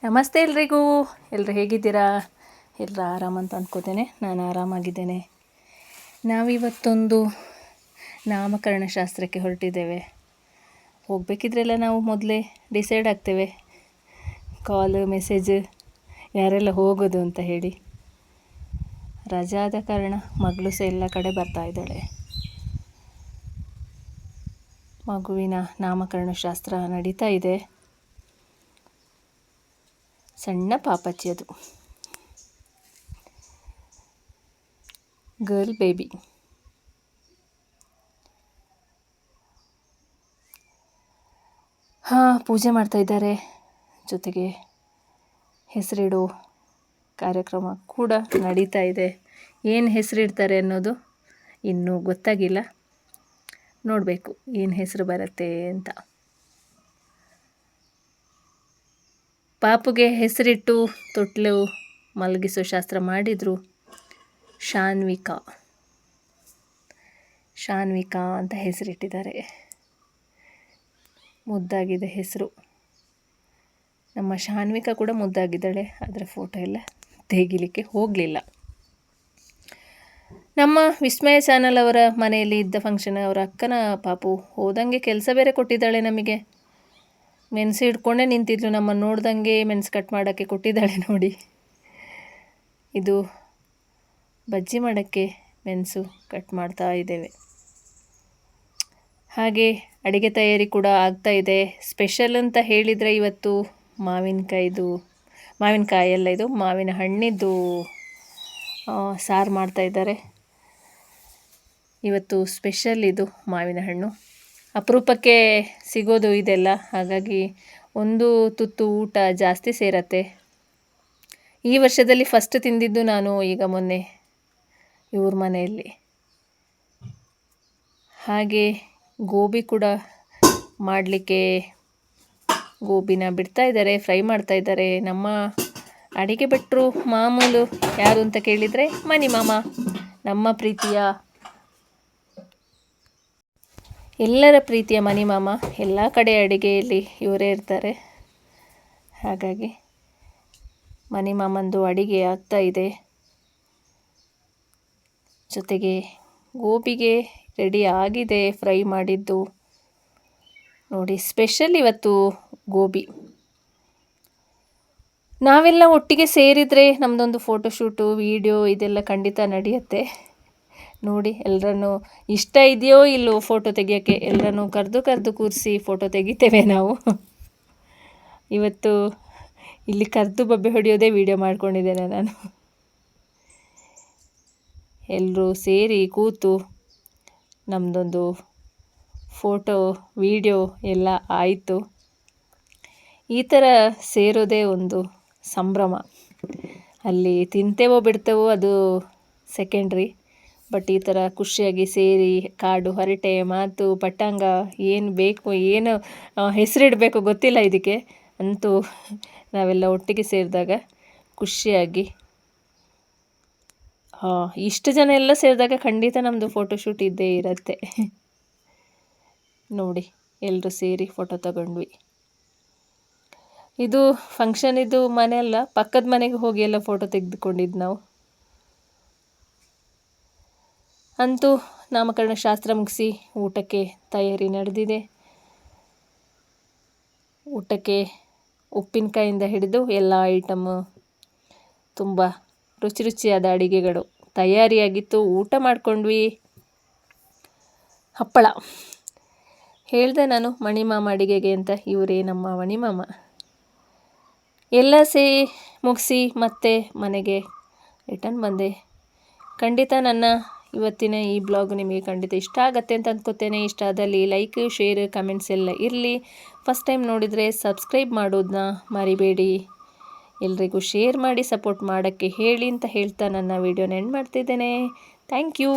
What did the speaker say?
ನಮಸ್ತೆ ಎಲ್ರಿಗೂ. ಎಲ್ಲರೂ ಹೇಗಿದ್ದೀರಾ? ಎಲ್ಲರೂ ಆರಾಮಂತ ಅಂದ್ಕೋತೇನೆ. ನಾನು ಆರಾಮಾಗಿದ್ದೇನೆ. ನಾವಿವತ್ತೊಂದು ನಾಮಕರಣ ಶಾಸ್ತ್ರಕ್ಕೆ ಹೊರಟಿದ್ದೇವೆ. ಹೋಗಬೇಕಿದ್ರೆಲ್ಲ ನಾವು ಮೊದಲೇ ಡಿಸೈಡ್ ಆಗ್ತೇವೆ, ಕಾಲ್ ಮೆಸೇಜ್ ಯಾರೆಲ್ಲ ಹೋಗೋದು ಅಂತ ಹೇಳಿ. ರಜಾ ಆದ ಕಾರಣ ಮಗಳು ಸಹ ಎಲ್ಲ ಕಡೆ ಬರ್ತಾ ಇದ್ದಾಳೆ. ಮಗುವಿನ ನಾಮಕರಣ ಶಾಸ್ತ್ರ ನಡೀತಾ ಇದೆ. ಸಣ್ಣ ಪಾಪಚ್ಚಿ, ಅದು ಗರ್ಲ್ ಬೇಬಿ. ಪೂಜೆ ಮಾಡ್ತಾ ಇದ್ದಾರೆ. ಜೊತೆಗೆ ಹೆಸರಿಡೋ ಕಾರ್ಯಕ್ರಮ ಕೂಡ ನಡೀತಾ ಇದೆ. ಏನು ಹೆಸರಿಡ್ತಾರೆ ಅನ್ನೋದು ಇನ್ನೂ ಗೊತ್ತಾಗಿಲ್ಲ. ನೋಡಬೇಕು ಏನು ಹೆಸರು ಬರುತ್ತೆ ಅಂತ. ಪಾಪುಗೆ ಹೆಸರಿಟ್ಟು ತೊಟ್ಲು ಮಲಗಿಸೋ ಶಾಸ್ತ್ರ ಮಾಡಿದರು. ಶಾನ್ವಿಕಾ ಅಂತ ಹೆಸರಿಟ್ಟಿದ್ದಾರೆ. ಮುದ್ದಾಗಿದೆ ಹೆಸರು. ನಮ್ಮ ಶಾನ್ವಿಕಾ ಕೂಡ ಮುದ್ದಾಗಿದ್ದಾಳೆ. ಅದರ ಫೋಟೋ ಎಲ್ಲ ತೆಗಿಲಿಕ್ಕೆ ಹೋಗಲಿಲ್ಲ. ನಮ್ಮ ವಿಸ್ಮಯ ಚಾನಲ್ ಅವರ ಮನೆಯಲ್ಲಿ ಇದ್ದ ಫಂಕ್ಷನ್, ಅವರ ಅಕ್ಕನ ಪಾಪು ಹೋದಂಗೆ ಕೆಲಸ ಬೇರೆ ಕೊಟ್ಟಿದ್ದಾಳೆ ನಮಗೆ. ಮೆಣಸು ಹಿಡ್ಕೊಂಡೇ ನಿಂತಿದ್ಲು. ನಮ್ಮನ್ನು ನೋಡ್ದಂಗೆ ಮೆಣಸು ಕಟ್ ಮಾಡೋಕ್ಕೆ ಕೊಟ್ಟಿದ್ದಾಳೆ ನೋಡಿ. ಇದು ಬಜ್ಜಿ ಮಾಡೋಕ್ಕೆ ಮೆಣಸು ಕಟ್ ಮಾಡ್ತಾ ಇದ್ದೇವೆ. ಹಾಗೆ ಅಡುಗೆ ತಯಾರಿ ಕೂಡ ಆಗ್ತಾ ಇದೆ. ಸ್ಪೆಷಲ್ ಅಂತ ಹೇಳಿದರೆ ಇವತ್ತು ಮಾವಿನಕಾಯಿ ಎಲ್ಲ ಇದು ಮಾವಿನ ಹಣ್ಣಿದ್ದು ಸಾರು ಮಾಡ್ತಾ ಇದ್ದಾರೆ. ಇವತ್ತು ಸ್ಪೆಷಲ್ ಇದು ಮಾವಿನ ಹಣ್ಣು. ಅಪರೂಪಕ್ಕೆ ಸಿಗೋದು ಇದೆಲ್ಲ, ಹಾಗಾಗಿ ಒಂದು ತುತ್ತು ಊಟ ಜಾಸ್ತಿ ಸೇರತ್ತೆ. ಈ ವರ್ಷದಲ್ಲಿ ಫಸ್ಟ್ ತಿಂದಿದ್ದು ನಾನು ಈಗ ಮೊನ್ನೆ ಇವ್ರ ಮನೆಯಲ್ಲಿ. ಹಾಗೆ ಗೋಬಿ ಕೂಡ ಮಾಡಲಿಕ್ಕೆ ಗೋಬಿನ ಬಿಡ್ತಾ ಇದ್ದಾರೆ, ಫ್ರೈ ಮಾಡ್ತಾ ಇದ್ದಾರೆ. ನಮ್ಮ ಅಡಿಗೆ ಭಟ್ರು ಮಾಮೂಲು ಯಾರು ಅಂತ ಕೇಳಿದರೆ ಮನಿ ಮಾಮ, ನಮ್ಮ ಪ್ರೀತಿಯ ಎಲ್ಲರ ಪ್ರೀತಿಯ ಮನಿ ಮಾಮ. ಎಲ್ಲ ಕಡೆ ಅಡಿಗೆಯಲ್ಲಿ ಇವರೇ ಇರ್ತಾರೆ. ಹಾಗಾಗಿ ಮನಿ ಮಾಮಂದು ಅಡಿಗೆ ಆಗ್ತಾ ಇದೆ. ಜೊತೆಗೆ ಗೋಬಿಗೆ ರೆಡಿ ಆಗಿದೆ ಫ್ರೈ ಮಾಡಿದ್ದು ನೋಡಿ. ಸ್ಪೆಷಲ್ ಇವತ್ತು ಗೋಬಿ. ನಾವೆಲ್ಲ ಒಟ್ಟಿಗೆ ಸೇರಿದರೆ ನಮ್ಮದೊಂದು ಫೋಟೋಶೂಟು ವಿಡಿಯೋ ಇದೆಲ್ಲ ಖಂಡಿತ ನಡೆಯುತ್ತೆ ನೋಡಿ. ಎಲ್ಲರನ್ನು ಇಷ್ಟ ಇದೆಯೋ ಇಲ್ಲೋ ಫೋಟೋ ತೆಗಿಯೋಕ್ಕೆ ಎಲ್ಲರನ್ನು ಕರೆದು ಕೂರಿಸಿ ಫೋಟೋ ತೆಗಿತೇವೆ ನಾವು. ಇವತ್ತು ಇಲ್ಲಿ ಕರೆದು ಬಬ್ಬೆ ಹೊಡೆಯೋದೇ ವಿಡಿಯೋ ಮಾಡ್ಕೊಂಡಿದ್ದೇನೆ ನಾನು. ಎಲ್ಲರೂ ಸೇರಿ ಕೂತು ನಮ್ಮದೊಂದು ಫೋಟೋ ವಿಡಿಯೋ ಎಲ್ಲ ಆಯಿತು. ಈ ಥರ ಸೇರೋದೇ ಒಂದು ಸಂಭ್ರಮ. ಅಲ್ಲಿ ತಿಂತೇವೋ ಬಿಡ್ತೇವೋ ಅದು ಸೆಕೆಂಡ್ರಿ. ಬಟ್ ಈ ಥರ ಖುಷಿಯಾಗಿ ಸೇರಿ ಕಾಡು ಹರಟೆ ಮಾತು ಪಟ್ಟಂಗ ಏನು ಬೇಕು, ಏನು ಹೆಸರಿಡಬೇಕು ಗೊತ್ತಿಲ್ಲ ಇದಕ್ಕೆ. ಅಂತೂ ನಾವೆಲ್ಲ ಒಟ್ಟಿಗೆ ಸೇರಿದಾಗ ಖುಷಿಯಾಗಿ ಇಷ್ಟು ಜನ ಎಲ್ಲ ಸೇರಿದಾಗ ಖಂಡಿತ ನಮ್ಮದು ಫೋಟೋಶೂಟ್ ಇದ್ದೇ ಇರುತ್ತೆ ನೋಡಿ. ಎಲ್ಲರೂ ಸೇರಿ ಫೋಟೋ ತಗೊಂಡ್ವಿ. ಇದು ಫಂಕ್ಷನ್ ಇದು ಮನೆ ಅಲ್ಲ, ಪಕ್ಕದ ಮನೆಗೆ ಹೋಗಿ ಎಲ್ಲ ಫೋಟೋ ತೆಗೆದುಕೊಂಡಿದ್ದು ನಾವು. ಅಂತೂ ನಾಮಕರಣ ಶಾಸ್ತ್ರ ಮುಗಿಸಿ ಊಟಕ್ಕೆ ತಯಾರಿ ನಡೆದಿದೆ. ಊಟಕ್ಕೆ ಉಪ್ಪಿನಕಾಯಿಂದ ಹಿಡಿದು ಎಲ್ಲ ಐಟಮ್, ತುಂಬ ರುಚಿಯಾದ ಅಡಿಗೆಗಳು ತಯಾರಿಯಾಗಿತ್ತು. ಊಟ ಮಾಡಿಕೊಂಡ್ವಿ. ಹಪ್ಪಳ ಹೇಳಿದೆ ನಾನು ಮಣಿಮಾಮ ಅಡಿಗೆಗೆ ಅಂತ. ಇವರೇ ನಮ್ಮ ಮಣಿಮಾಮ. ಎಲ್ಲ ಮುಗಿಸಿ ಮತ್ತೆ ಮನೆಗೆ ರಿಟರ್ನ್ ಬಂದೆ. ಖಂಡಿತ ನನ್ನ ಇವತ್ತಿನ ಈ ಬ್ಲಾಗ್ ನಿಮಗೆ ಖಂಡಿತ ಇಷ್ಟ ಆಗುತ್ತೆ ಅಂತ ಅಂದ್ಕೋತೇನೆ. ಇಷ್ಟ ಆದಲ್ಲಿ ಲೈಕ್, ಶೇರ್, ಕಮೆಂಟ್ಸ್ ಎಲ್ಲ ಇರಲಿ. ಫಸ್ಟ್ ಟೈಮ್ ನೋಡಿದರೆ ಸಬ್ಸ್ಕ್ರೈಬ್ ಮಾಡೋದನ್ನ ಮರಿಬೇಡಿ. ಎಲ್ರಿಗೂ ಶೇರ್ ಮಾಡಿ ಸಪೋರ್ಟ್ ಮಾಡೋಕ್ಕೆ ಹೇಳಿ ಅಂತ ಹೇಳ್ತಾ ನನ್ನ ವಿಡಿಯೋನ ಎಂಡ್ ಮಾಡ್ತಿದ್ದೇನೆ. Thank you.